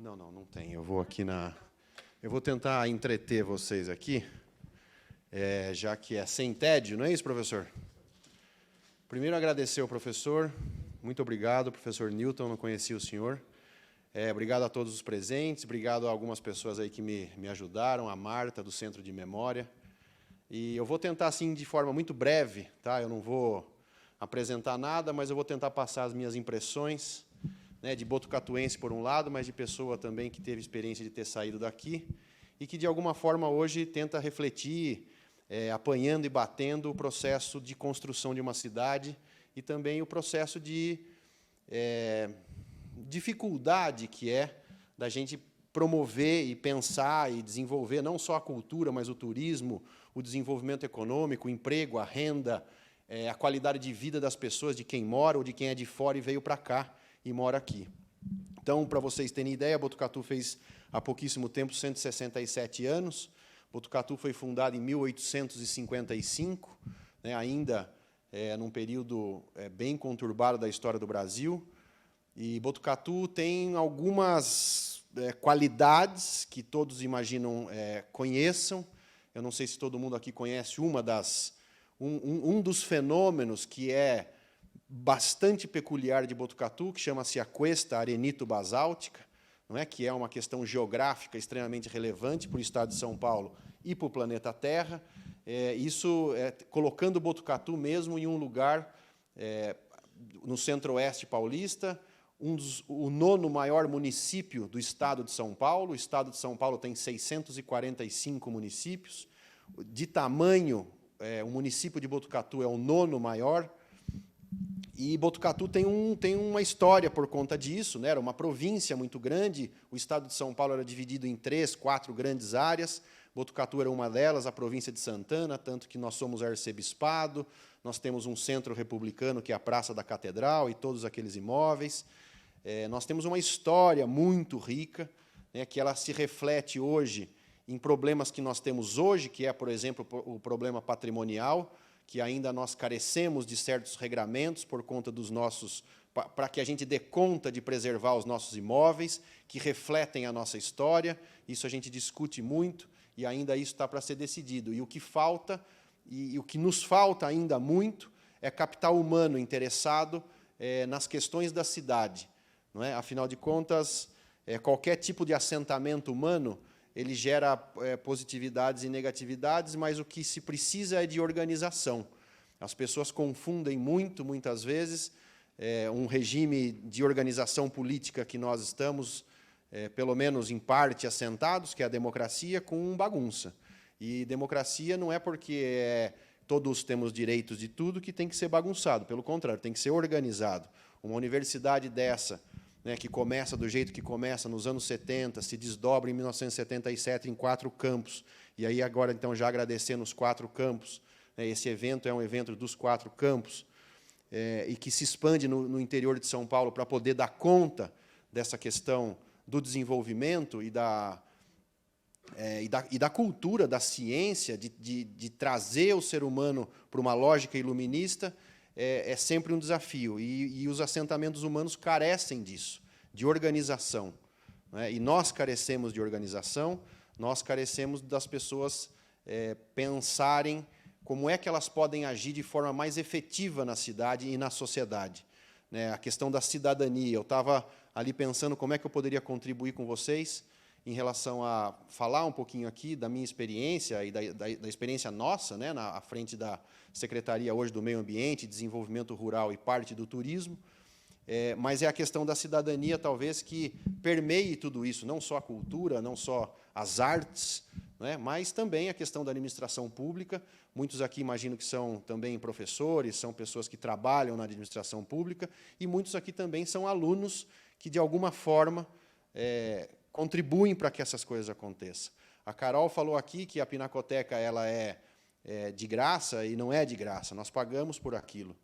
Não tem. Eu vou aqui Eu vou tentar entreter vocês aqui, já que é sem tédio, não é isso, professor? Primeiro, agradecer ao professor. Muito obrigado, professor Newton, não conhecia o senhor. Obrigado a todos os presentes, obrigado a algumas pessoas aí que me ajudaram, a Marta, do Centro de Memória. E eu vou tentar, assim, de forma muito breve, tá? Eu não vou apresentar nada, mas eu vou tentar passar as minhas impressões, né, de botucatuense, por um lado, mas de pessoa também que teve experiência de ter saído daqui e que, de alguma forma, hoje tenta refletir, apanhando e batendo o processo de construção de uma cidade e também o processo de dificuldade que é da gente promover e pensar e desenvolver não só a cultura, mas o turismo, o desenvolvimento econômico, o emprego, a renda, a qualidade de vida das pessoas, de quem mora ou de quem é de fora e veio para cá e mora aqui. Então, para vocês terem ideia, Botucatu fez, há pouquíssimo tempo, 167 anos. Botucatu foi fundada em 1855, né, ainda num período bem conturbado da história do Brasil. E Botucatu tem algumas qualidades que todos imaginam conheçam. Eu não sei se todo mundo aqui conhece um dos fenômenos que é bastante peculiar de Botucatu, que chama-se a cuesta arenito-basáltica, não é? Que é uma questão geográfica extremamente relevante para o estado de São Paulo e para o planeta Terra. Isso colocando Botucatu mesmo em um lugar no centro-oeste paulista, o 9º maior município do estado de São Paulo. O estado de São Paulo tem 645 municípios. De tamanho, o município de Botucatu é o 9º maior. E Botucatu tem uma história por conta disso, né? Era uma província muito grande, o estado de São Paulo era dividido em 3, 4 grandes áreas, Botucatu era uma delas, a província de Santana, tanto que nós somos arcebispado, nós temos um centro republicano, que é a Praça da Catedral, e todos aqueles imóveis. Nós temos uma história muito rica, né, que ela se reflete hoje em problemas que nós temos hoje, que é, por exemplo, o problema patrimonial, que ainda nós carecemos de certos regramentos por conta dos nossos, para que a gente dê conta de preservar os nossos imóveis, que refletem a nossa história. Isso a gente discute muito, e ainda isso está para ser decidido. E o que falta, e o que nos falta ainda muito, é capital humano interessado nas questões da cidade. Não é? Afinal de contas, qualquer tipo de assentamento humano, ele gera positividades e negatividades, mas o que se precisa é de organização. As pessoas confundem muitas vezes, um regime de organização política que nós estamos, pelo menos em parte, assentados, que é a democracia, com bagunça. E democracia não é porque todos temos direitos de tudo que tem que ser bagunçado, pelo contrário, tem que ser organizado. Uma universidade dessa, né, que começa do jeito que começa nos anos 70, se desdobra em 1977 em 4 campos, e aí agora, então, já agradecendo os 4 campos, né, esse evento é um evento dos 4 campos, e que se expande no interior de São Paulo para poder dar conta dessa questão do desenvolvimento e da cultura, da ciência, de trazer o ser humano para uma lógica iluminista, é sempre um desafio, e os assentamentos humanos carecem disso, de organização. Né? E nós carecemos de organização, nós carecemos das pessoas pensarem como é que elas podem agir de forma mais efetiva na cidade e na sociedade. Né? A questão da cidadania, eu estava ali pensando como é que eu poderia contribuir com vocês em relação a falar um pouquinho aqui da minha experiência e da experiência nossa, né, à frente da Secretaria hoje do Meio Ambiente, Desenvolvimento Rural e parte do turismo, mas é a questão da cidadania, talvez, que permeie tudo isso, não só a cultura, não só as artes, né, mas também a questão da administração pública. Muitos aqui imagino que são também professores, são pessoas que trabalham na administração pública, e muitos aqui também são alunos que, de alguma forma, contribuem para que essas coisas aconteçam. A Carol falou aqui que a Pinacoteca ela é de graça, e não é de graça, nós pagamos por aquilo.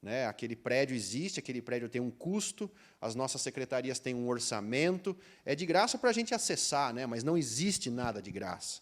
Né? Aquele prédio existe, aquele prédio tem um custo, as nossas secretarias têm um orçamento, é de graça para a gente acessar, né? Mas não existe nada de graça.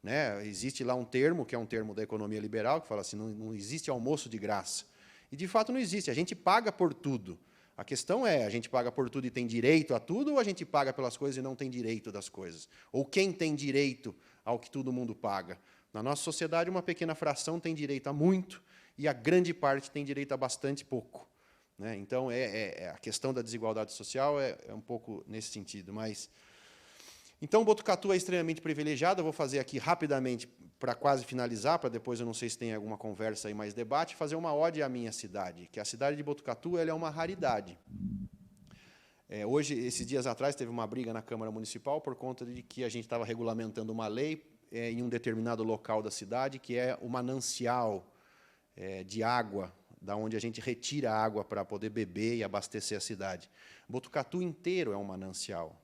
Né? Existe lá um termo, que é um termo da economia liberal, que fala assim, não existe almoço de graça. E, de fato, não existe, a gente paga por tudo. A questão é, a gente paga por tudo e tem direito a tudo, ou a gente paga pelas coisas e não tem direito das coisas? Ou quem tem direito ao que todo mundo paga? Na nossa sociedade, uma pequena fração tem direito a muito, e a grande parte tem direito a bastante pouco. Né? Então, a questão da desigualdade social é um pouco nesse sentido. Mas, então, Botucatu é extremamente privilegiado. Eu vou fazer aqui rapidamente, para quase finalizar, para depois, eu não sei se tem alguma conversa e mais debate, fazer uma ode à minha cidade, que a cidade de Botucatu ela é uma raridade. Hoje, esses dias atrás, teve uma briga na Câmara Municipal por conta de que a gente estava regulamentando uma lei em um determinado local da cidade, que é o manancial de água, da onde a gente retira a água para poder beber e abastecer a cidade. Botucatu inteiro é um manancial.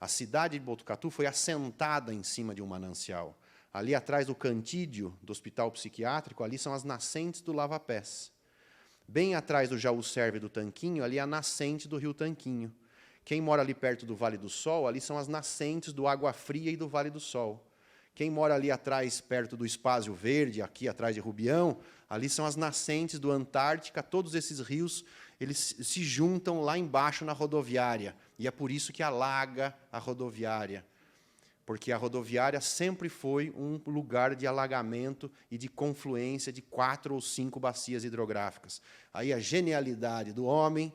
A cidade de Botucatu foi assentada em cima de um manancial. Ali atrás do Cantídio, do Hospital Psiquiátrico, ali são as nascentes do Lava Pés. Bem atrás do Jaú Serve do Tanquinho, ali é a nascente do Rio Tanquinho. Quem mora ali perto do Vale do Sol, ali são as nascentes do Água Fria e do Vale do Sol. Quem mora ali atrás, perto do Espásio Verde, aqui atrás de Rubião, ali são as nascentes do Antártica. Todos esses rios eles se juntam lá embaixo na rodoviária. E é por isso que alaga a rodoviária. Porque a rodoviária sempre foi um lugar de alagamento e de confluência de 4 ou 5 bacias hidrográficas. Aí a genialidade do homem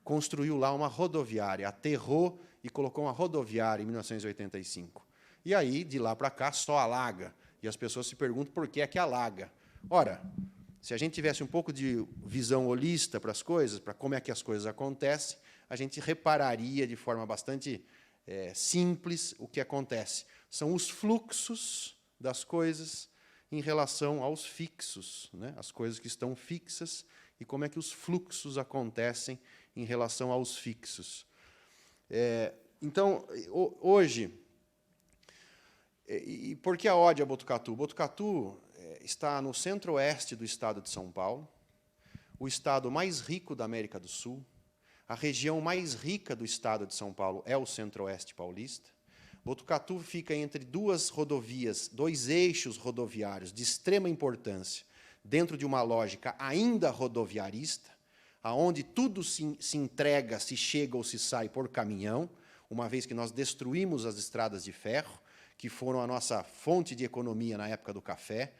construiu lá uma rodoviária, aterrou e colocou uma rodoviária em 1985. E aí, de lá para cá, só alaga. E as pessoas se perguntam por que é que alaga. Ora, se a gente tivesse um pouco de visão holista para as coisas, para como é que as coisas acontecem, a gente repararia de forma bastante simples o que acontece. São os fluxos das coisas em relação aos fixos, né? As coisas que estão fixas e como é que os fluxos acontecem em relação aos fixos. Então, hoje... E por que a ode a Botucatu? Botucatu está no centro-oeste do estado de São Paulo, o estado mais rico da América do Sul. A região mais rica do estado de São Paulo é o centro-oeste paulista. Botucatu fica entre 2 rodovias, 2 eixos rodoviários de extrema importância, dentro de uma lógica ainda rodoviarista, aonde tudo se entrega, se chega ou se sai por caminhão, uma vez que nós destruímos as estradas de ferro, que foram a nossa fonte de economia na época do café.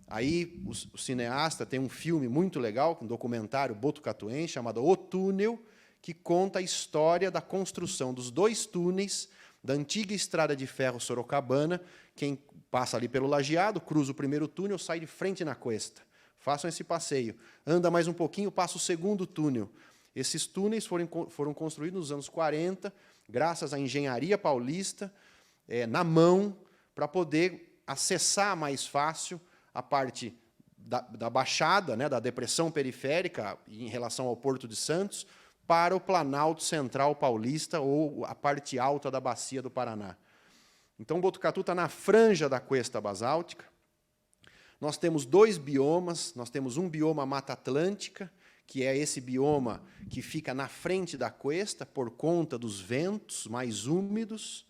Aí o cineasta tem um filme muito legal, um documentário botucatuense, chamado O Túnel, que conta a história da construção dos 2 túneis da antiga estrada de ferro Sorocabana. Quem passa ali pelo Lajeado, cruza o primeiro túnel, sai de frente na cuesta. Façam esse passeio. Anda mais um pouquinho, passa o segundo túnel. Esses túneis foram construídos nos anos 40, graças à engenharia paulista, na mão, para poder acessar mais fácil a parte da Baixada, né, da depressão periférica, em relação ao Porto de Santos, para o Planalto Central Paulista, ou a parte alta da Bacia do Paraná. Então, Botucatu está na franja da cuesta basáltica. Nós temos 2 biomas, nós temos um bioma Mata Atlântica, que é esse bioma que fica na frente da cuesta, por conta dos ventos mais úmidos,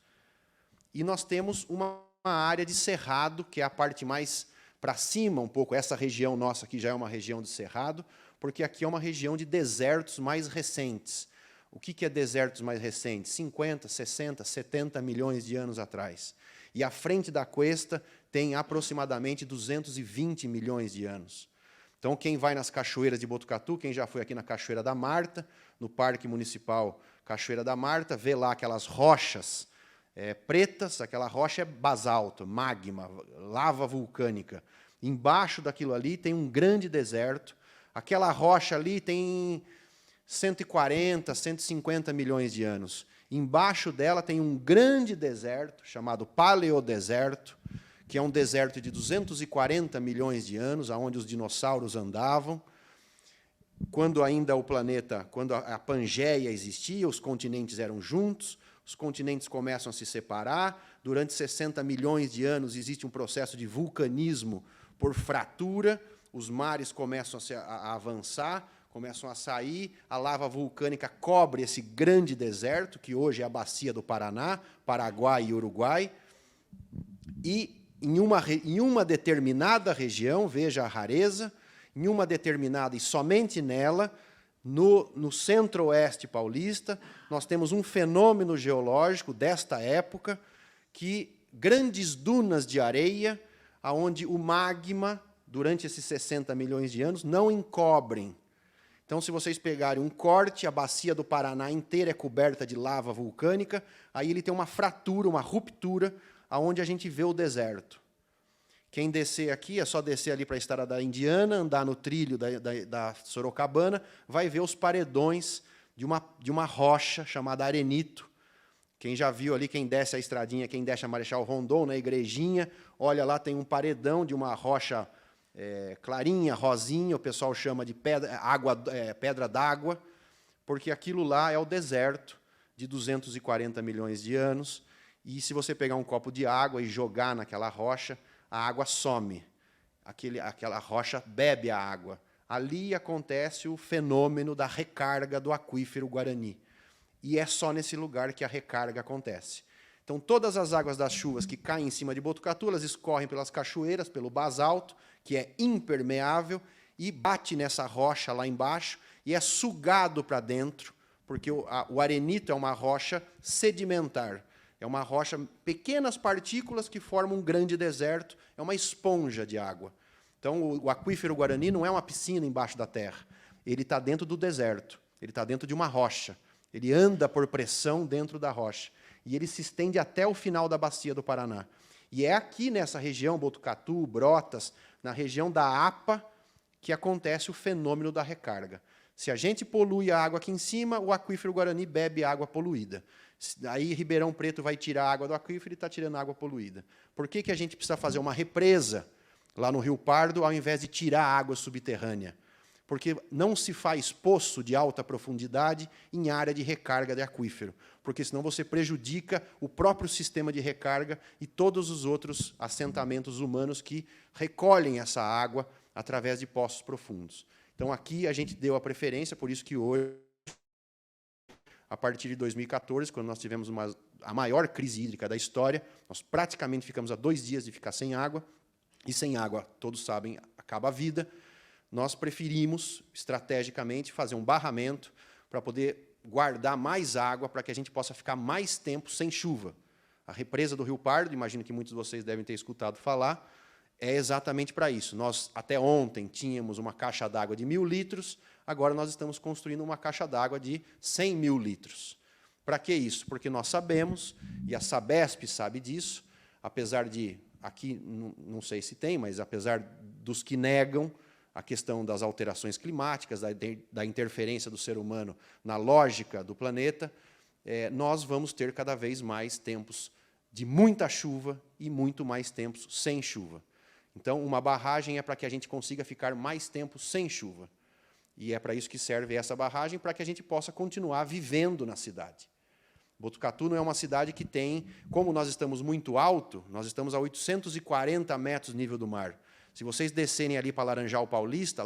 e nós temos uma área de cerrado, que é a parte mais para cima um pouco. Essa região nossa aqui já é uma região de cerrado, porque aqui é uma região de desertos mais recentes. O que é desertos mais recentes? 50, 60, 70 milhões de anos atrás. E à frente da cuesta tem aproximadamente 220 milhões de anos. Então, quem vai nas cachoeiras de Botucatu, quem já foi aqui na Cachoeira da Marta, no Parque Municipal Cachoeira da Marta, vê lá aquelas rochas pretas, aquela rocha é basalto, magma, lava vulcânica. Embaixo daquilo ali tem um grande deserto. Aquela rocha ali tem 140, 150 milhões de anos. Embaixo dela tem um grande deserto, chamado Paleodeserto, que é um deserto de 240 milhões de anos, onde os dinossauros andavam. Quando ainda o planeta, quando a Pangeia existia, os continentes eram juntos, os continentes começam a se separar. Durante 60 milhões de anos existe um processo de vulcanismo por fratura, os mares começam a avançar, começam a sair, a lava vulcânica cobre esse grande deserto, que hoje é a Bacia do Paraná, Paraguai e Uruguai, e em uma determinada região, veja a rareza, em uma determinada, e somente nela, No centro-oeste paulista, nós temos um fenômeno geológico desta época, que grandes dunas de areia, onde o magma, durante esses 60 milhões de anos, não encobrem. Então, se vocês pegarem um corte, a bacia do Paraná inteira é coberta de lava vulcânica, aí ele tem uma fratura, uma ruptura, onde a gente vê o deserto. Quem descer aqui, é só descer ali para a Estrada da Indiana, andar no trilho da Sorocabana, vai ver os paredões de uma rocha chamada arenito. Quem já viu ali, quem desce a estradinha, quem desce a Marechal Rondon, na igrejinha, olha lá, tem um paredão de uma rocha clarinha, rosinha, o pessoal chama de pedra d'água, porque aquilo lá é o deserto de 240 milhões de anos, e se você pegar um copo de água e jogar naquela rocha, a água some, aquela rocha bebe a água. Ali acontece o fenômeno da recarga do aquífero Guarani. E é só nesse lugar que a recarga acontece. Então, todas as águas das chuvas que caem em cima de Botucatu, elas escorrem pelas cachoeiras, pelo basalto, que é impermeável, e bate nessa rocha lá embaixo, e é sugado para dentro, porque o arenito é uma rocha sedimentar. É uma rocha, pequenas partículas que formam um grande deserto, é uma esponja de água. Então, o aquífero Guarani não é uma piscina embaixo da terra, ele está dentro do deserto, ele está dentro de uma rocha, ele anda por pressão dentro da rocha, e ele se estende até o final da bacia do Paraná. E é aqui nessa região, Botucatu, Brotas, na região da APA, que acontece o fenômeno da recarga. Se a gente polui a água aqui em cima, o aquífero Guarani bebe água poluída. Aí Ribeirão Preto vai tirar a água do aquífero e está tirando água poluída. Por que a gente precisa fazer uma represa lá no Rio Pardo, ao invés de tirar a água subterrânea? Porque não se faz poço de alta profundidade em área de recarga de aquífero, porque senão você prejudica o próprio sistema de recarga e todos os outros assentamentos humanos que recolhem essa água através de poços profundos. Então, aqui a gente deu a preferência, por isso que hoje, a partir de 2014, quando nós tivemos a maior crise hídrica da história, nós praticamente ficamos a 2 dias de ficar sem água, e sem água, todos sabem, acaba a vida. Nós preferimos, estrategicamente, fazer um barramento para poder guardar mais água, para que a gente possa ficar mais tempo sem chuva. A represa do Rio Pardo, imagino que muitos de vocês devem ter escutado falar, é exatamente para isso. Nós, até ontem, tínhamos uma caixa d'água de 1.000 litros, agora nós estamos construindo uma caixa d'água de 100 mil litros. Para que isso? Porque nós sabemos, e a Sabesp sabe disso, apesar de, aqui não sei se tem, mas apesar dos que negam a questão das alterações climáticas, da interferência do ser humano na lógica do planeta, nós vamos ter cada vez mais tempos de muita chuva e muito mais tempos sem chuva. Então, uma barragem é para que a gente consiga ficar mais tempo sem chuva. E é para isso que serve essa barragem, para que a gente possa continuar vivendo na cidade. Botucatu não é uma cidade que tem, como nós estamos muito alto, nós estamos a 840 metros do nível do mar. Se vocês descerem ali para Laranjal Paulista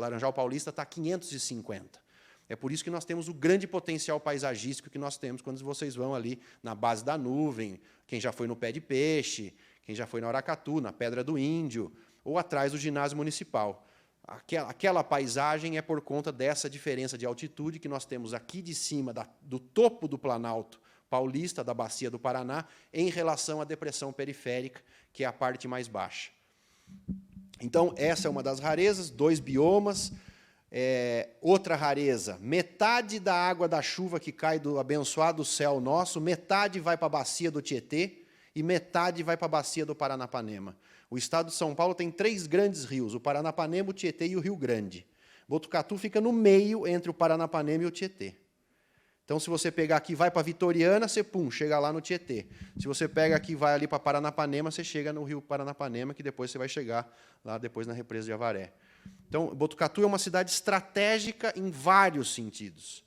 está a 550. É por isso que nós temos o grande potencial paisagístico que nós temos quando vocês vão ali na base da nuvem, quem já foi no Pé de Peixe, quem já foi na Aracatu, na Pedra do Índio, ou atrás do ginásio municipal. Aquela paisagem é por conta dessa diferença de altitude que nós temos aqui de cima, do topo do Planalto Paulista, da Bacia do Paraná, em relação à depressão periférica, que é a parte mais baixa. Então, essa é uma das rarezas, 2 biomas. Outra rareza, metade da água da chuva que cai do abençoado céu nosso, metade vai para a bacia do Tietê e metade vai para a bacia do Paranapanema. O estado de São Paulo tem 3 grandes rios, o Paranapanema, o Tietê e o Rio Grande. Botucatu fica no meio entre o Paranapanema e o Tietê. Então, se você pegar aqui e vai para Vitoriana, você chega lá no Tietê. Se você pega aqui e vai ali para Paranapanema, você chega no rio Paranapanema, que depois você vai chegar lá depois na represa de Avaré. Então, Botucatu é uma cidade estratégica em vários sentidos.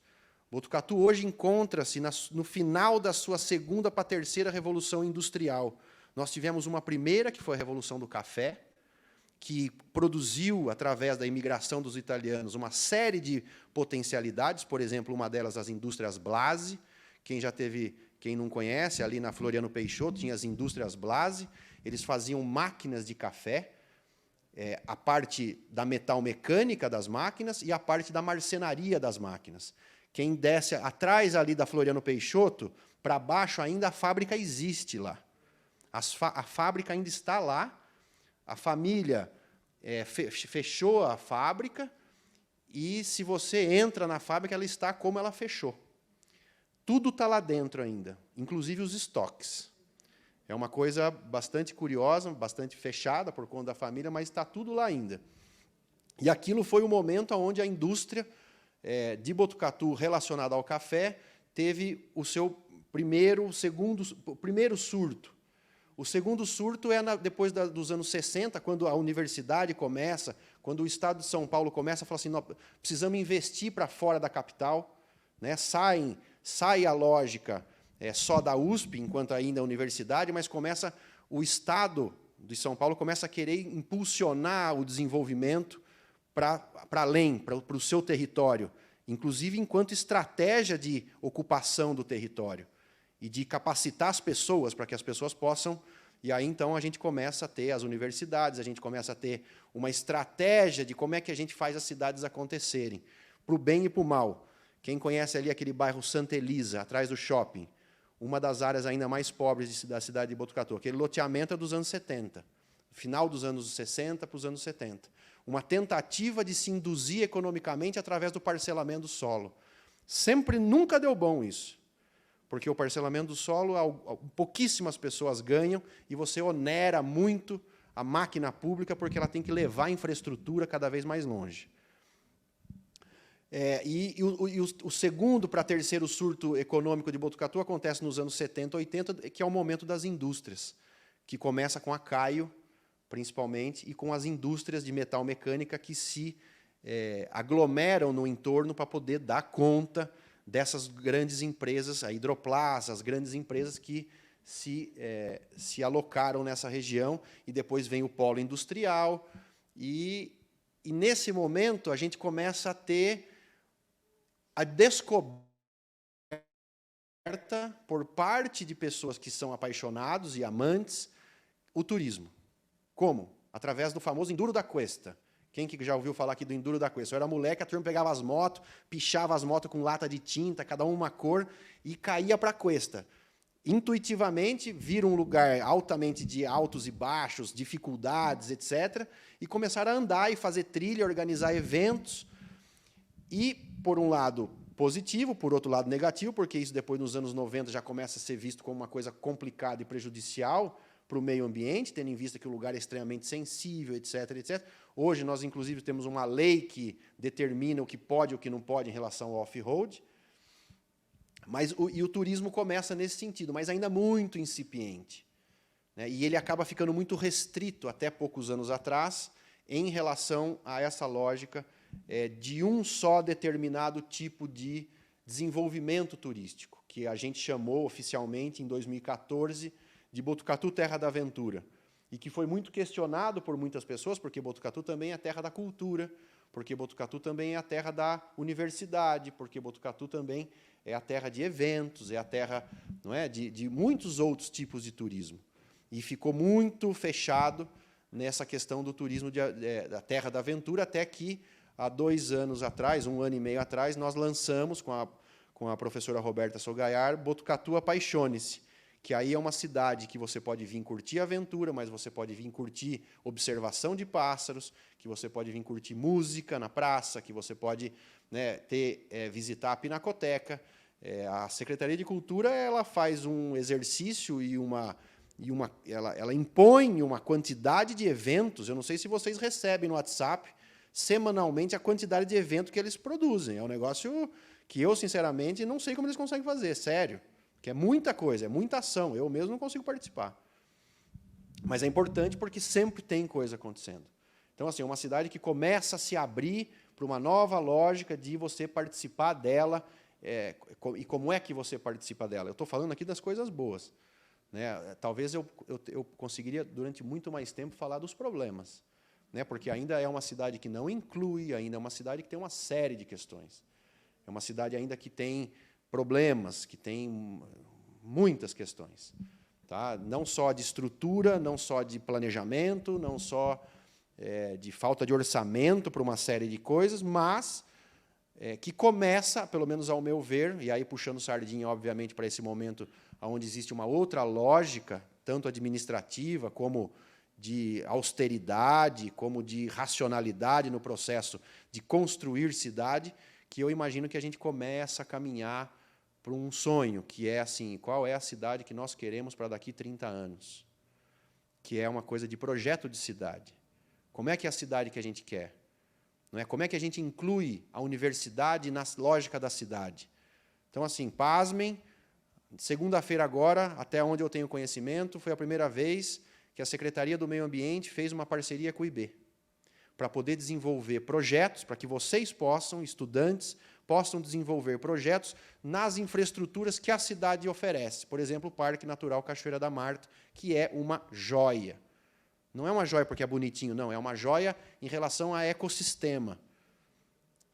Botucatu hoje encontra-se no final da sua 2ª para a 3ª revolução industrial. Nós tivemos uma primeira, que foi a Revolução do Café, que produziu, através da imigração dos italianos, uma série de potencialidades, por exemplo, uma delas as indústrias Blasi. Quem não conhece, ali na Floriano Peixoto, tinha as indústrias Blasi, eles faziam máquinas de café, a parte da metalmecânica das máquinas e a parte da marcenaria das máquinas. Quem desce atrás ali da Floriano Peixoto, para baixo ainda a fábrica existe lá. A fábrica ainda está lá, a família fechou a fábrica, e se você entra na fábrica, ela está como ela fechou. Tudo está lá dentro ainda, inclusive os estoques. É uma coisa bastante curiosa, bastante fechada por conta da família, mas está tudo lá ainda. E aquilo foi o momento onde a indústria de Botucatu relacionada ao café teve o seu primeiro surto. O segundo surto é depois dos anos 60, quando a universidade começa, quando o Estado de São Paulo começa a falar assim, nós precisamos investir para fora da capital, né? Sai a lógica só da USP, enquanto ainda é universidade, mas o Estado de São Paulo começa a querer impulsionar o desenvolvimento para além, para o seu território, inclusive enquanto estratégia de ocupação do território e de capacitar as pessoas para que as pessoas possam. E aí, então, a gente começa a ter as universidades, a gente começa a ter uma estratégia de como é que a gente faz as cidades acontecerem, para o bem e para o mal. Quem conhece ali aquele bairro Santa Elisa, atrás do shopping, uma das áreas ainda mais pobres da cidade de Botucatu, aquele loteamento é dos anos 70, final dos anos 60 para os anos 70. Uma tentativa de se induzir economicamente através do parcelamento do solo. Nunca deu bom isso. Porque o parcelamento do solo, pouquíssimas pessoas ganham, e você onera muito a máquina pública, porque ela tem que levar a infraestrutura cada vez mais longe. O segundo para terceiro surto econômico de Botucatu acontece nos anos 70, 80, que é o momento das indústrias, que começa com a Caio, principalmente, e com as indústrias de metalmecânica que se aglomeram no entorno para poder dar conta dessas grandes empresas, a Hidroplast, as grandes empresas que se alocaram nessa região, e depois vem o polo industrial, e nesse momento a gente começa a ter a descoberta por parte de pessoas que são apaixonados e amantes, o turismo. Como? Através do famoso Enduro da Cuesta. Quem que já ouviu falar aqui do Enduro da Cuesta? Eu era moleque, a turma pegava as motos, pichava as motos com lata de tinta, cada uma cor, e caía para a Cuesta. Intuitivamente, vira um lugar altamente de altos e baixos, dificuldades, etc., e começaram a andar e fazer trilha, organizar eventos. E, por um lado, positivo, por outro lado, negativo, porque isso depois, nos anos 90, já começa a ser visto como uma coisa complicada e prejudicial para o meio ambiente, tendo em vista que o lugar é extremamente sensível, etc., etc. Hoje, nós, inclusive, temos uma lei que determina o que pode e o que não pode em relação ao off-road. E o turismo começa nesse sentido, mas ainda muito incipiente, né? E ele acaba ficando muito restrito, até poucos anos atrás, em relação a essa lógica de um só determinado tipo de desenvolvimento turístico, que a gente chamou oficialmente, em 2014, de Botucatu Terra da Aventura, e que foi muito questionado por muitas pessoas, porque Botucatu também é a terra da cultura, porque Botucatu também é a terra da universidade, porque Botucatu também é a terra de eventos, é a terra, não é, de muitos outros tipos de turismo. E ficou muito fechado nessa questão do turismo da Terra da Aventura, até que, há 2 anos atrás, 1 ano e meio atrás, nós lançamos, com a professora Roberta Sogaiar, Botucatu Apaixone-se, que aí é uma cidade que você pode vir curtir aventura, mas você pode vir curtir observação de pássaros, que você pode vir curtir música na praça, que você pode, né, visitar a Pinacoteca. A Secretaria de Cultura, ela faz um exercício e ela impõe uma quantidade de eventos. Eu não sei se vocês recebem no WhatsApp semanalmente a quantidade de eventos que eles produzem. É um negócio que eu, sinceramente, não sei como eles conseguem fazer, sério. Que é muita coisa, é muita ação. Eu mesmo não consigo participar. Mas é importante porque sempre tem coisa acontecendo. Então, assim, é uma cidade que começa a se abrir para uma nova lógica de você participar dela. E como é que você participa dela? Eu estou falando aqui das coisas boas, né? Talvez eu conseguiria, durante muito mais tempo, falar dos problemas, né? Porque ainda é uma cidade que não inclui, ainda é uma cidade que tem uma série de questões. É uma cidade ainda que tem problemas, que tem muitas questões, tá? Não só de estrutura, não só de planejamento, não só de falta de orçamento para uma série de coisas, mas que começa, pelo menos ao meu ver, e aí puxando sardinha, obviamente, para esse momento onde existe uma outra lógica, tanto administrativa como de austeridade, como de racionalidade no processo de construir cidade, que eu imagino que a gente começa a caminhar para um sonho, que é assim, qual é a cidade que nós queremos para daqui 30 anos? Que é uma coisa de projeto de cidade. Como é que é a cidade que a gente quer? Não é? Como é que a gente inclui a universidade na lógica da cidade? Então, assim, pasmem, segunda-feira agora, até onde eu tenho conhecimento, foi a primeira vez que a Secretaria do Meio Ambiente fez uma parceria com o IB, para poder desenvolver projetos, para que vocês possam, estudantes, possam desenvolver projetos nas infraestruturas que a cidade oferece. Por exemplo, o Parque Natural Cachoeira da Marta, que é uma joia. Não é uma joia porque é bonitinho, não, é uma joia em relação a ecossistema.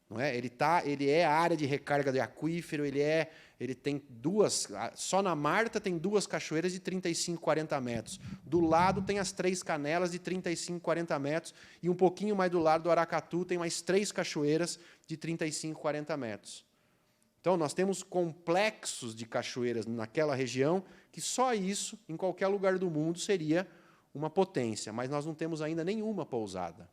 Não é? Ele é a área de recarga de aquífero, ele tem duas, só na Marta tem 2 cachoeiras de 35, 40 metros. Do lado tem as 3 canelas de 35, 40 metros, e um pouquinho mais do lado do Aracatu tem mais 3 cachoeiras de 35, 40 metros. Então, nós temos complexos de cachoeiras naquela região, que só isso, em qualquer lugar do mundo, seria uma potência, mas nós não temos ainda nenhuma pousada.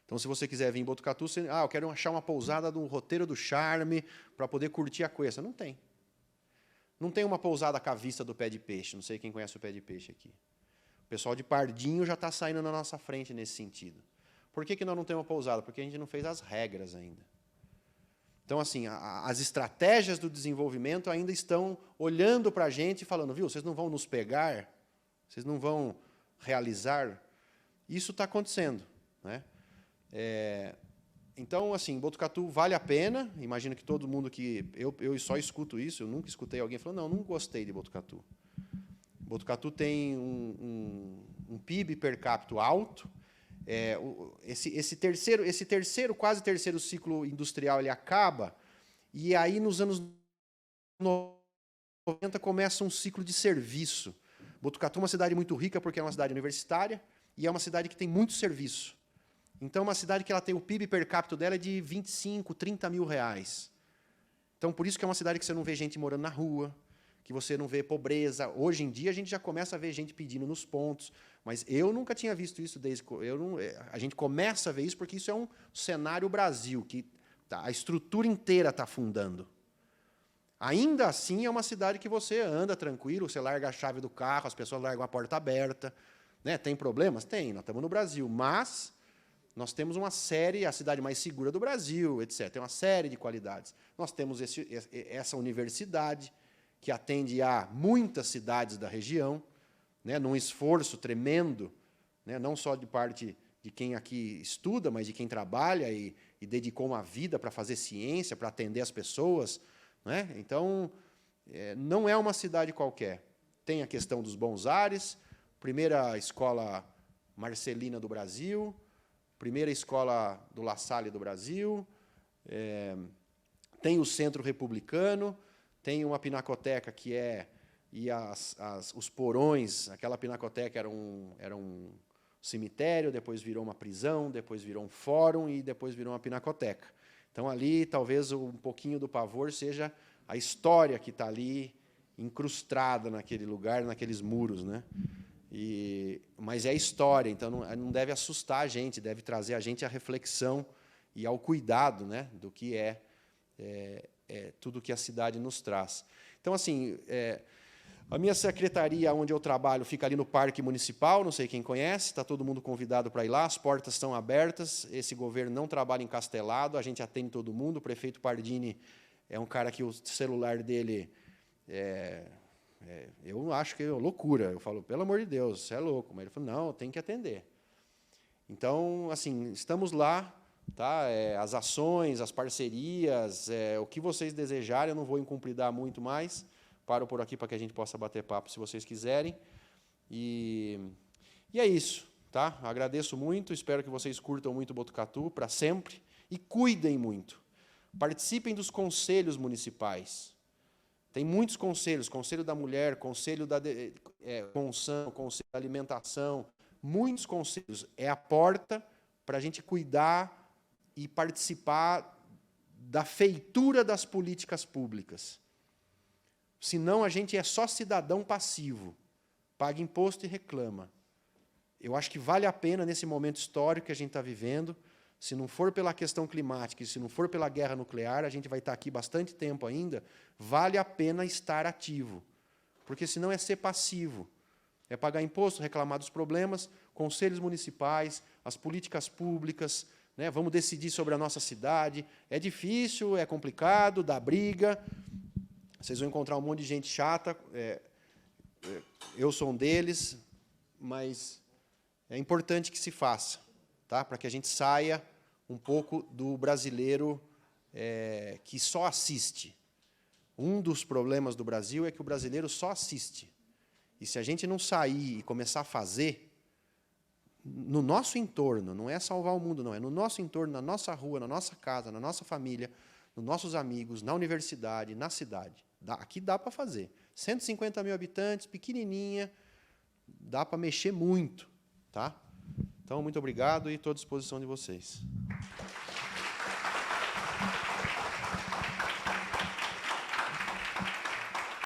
Então, se você quiser vir em Botucatu, eu quero achar uma pousada do Roteiro do Charme para poder curtir a Cuesta. Não tem. Não tem uma pousada com a vista do Pé de Peixe. Não sei quem conhece o Pé de Peixe aqui. O pessoal de Pardinho já está saindo na nossa frente nesse sentido. Por que nós não temos uma pousada? Porque a gente não fez as regras ainda. Então, assim, as estratégias do desenvolvimento ainda estão olhando para a gente e falando, viu, vocês não vão nos pegar? Vocês não vão realizar? Isso está acontecendo, né? Então, assim, Botucatu vale a pena. Imagino que todo mundo que... Eu só escuto isso, eu nunca escutei alguém falando, não gostei de Botucatu. Botucatu tem um PIB per capita alto. Esse terceiro, quase terceiro ciclo industrial, ele acaba, e aí, nos anos 90, começa um ciclo de serviço. Botucatu é uma cidade muito rica, porque é uma cidade universitária, e é uma cidade que tem muito serviço. Então, é uma cidade que ela tem o PIB per capita dela de 25, 30 mil reais. Então, por isso que é uma cidade que você não vê gente morando na rua, que você não vê pobreza. Hoje em dia, a gente já começa a ver gente pedindo nos pontos, mas eu nunca tinha visto isso desde... a gente começa a ver isso porque isso é um cenário Brasil, que a estrutura inteira está afundando. Ainda assim, é uma cidade que você anda tranquilo, você larga a chave do carro, as pessoas largam a porta aberta. Né? Tem problemas? Tem, nós estamos no Brasil, mas... nós temos uma série, a cidade mais segura do Brasil, etc. Tem uma série de qualidades. Nós temos essa universidade, que atende a muitas cidades da região, né, num esforço tremendo, né, não só de parte de quem aqui estuda, mas de quem trabalha e dedicou uma vida para fazer ciência, para atender as pessoas. Né? Então, não é uma cidade qualquer. Tem a questão dos bons ares, primeira escola marcelina do Brasil, primeira escola do La Salle do Brasil, tem o Centro Republicano, tem uma pinacoteca que e os porões, aquela pinacoteca era um cemitério, depois virou uma prisão, depois virou um fórum e depois virou uma pinacoteca. Então, ali, talvez, um pouquinho do pavor seja a história que está ali incrustada naquele lugar, naqueles muros, né? Mas é história, então não deve assustar a gente, deve trazer a gente à reflexão e ao cuidado, né, do que tudo que a cidade nos traz. Então, assim, a minha secretaria, onde eu trabalho, fica ali no Parque Municipal, não sei quem conhece, está todo mundo convidado para ir lá, as portas estão abertas, esse governo não trabalha encastelado, a gente atende todo mundo, o prefeito Pardini é um cara que o celular dele... eu acho que é loucura. Eu falo, pelo amor de Deus, você é louco. Mas ele falou, não, tem que atender. Então, assim, estamos lá, tá? As ações, as parcerias, o que vocês desejarem, eu não vou incumpridar muito mais. Paro por aqui para que a gente possa bater papo, se vocês quiserem. E é isso, tá? Agradeço muito, espero que vocês curtam muito Botucatu, para sempre, e cuidem muito. Participem dos conselhos municipais. Tem muitos conselhos, Conselho da Mulher, Conselho da Conselho da Alimentação, muitos conselhos. É a porta para a gente cuidar e participar da feitura das políticas públicas. Senão, a gente é só cidadão passivo, paga imposto e reclama. Eu acho que vale a pena, nesse momento histórico que a gente está vivendo, se não for pela questão climática e se não for pela guerra nuclear, a gente vai estar aqui bastante tempo ainda, vale a pena estar ativo. Porque senão é ser passivo. É pagar imposto, reclamar dos problemas, conselhos municipais, as políticas públicas, né, vamos decidir sobre a nossa cidade. É difícil, é complicado, dá briga. Vocês vão encontrar um monte de gente chata. Eu sou um deles, mas é importante que se faça, tá? Para que a gente saia um pouco do brasileiro que só assiste. Um dos problemas do Brasil é que o brasileiro só assiste. E se a gente não sair e começar a fazer, no nosso entorno, não é salvar o mundo, não, é no nosso entorno, na nossa rua, na nossa casa, na nossa família, nos nossos amigos, na universidade, na cidade. Aqui dá para fazer. 150 mil habitantes, pequenininha, dá para mexer muito. Tá? Então, muito obrigado e estou à disposição de vocês.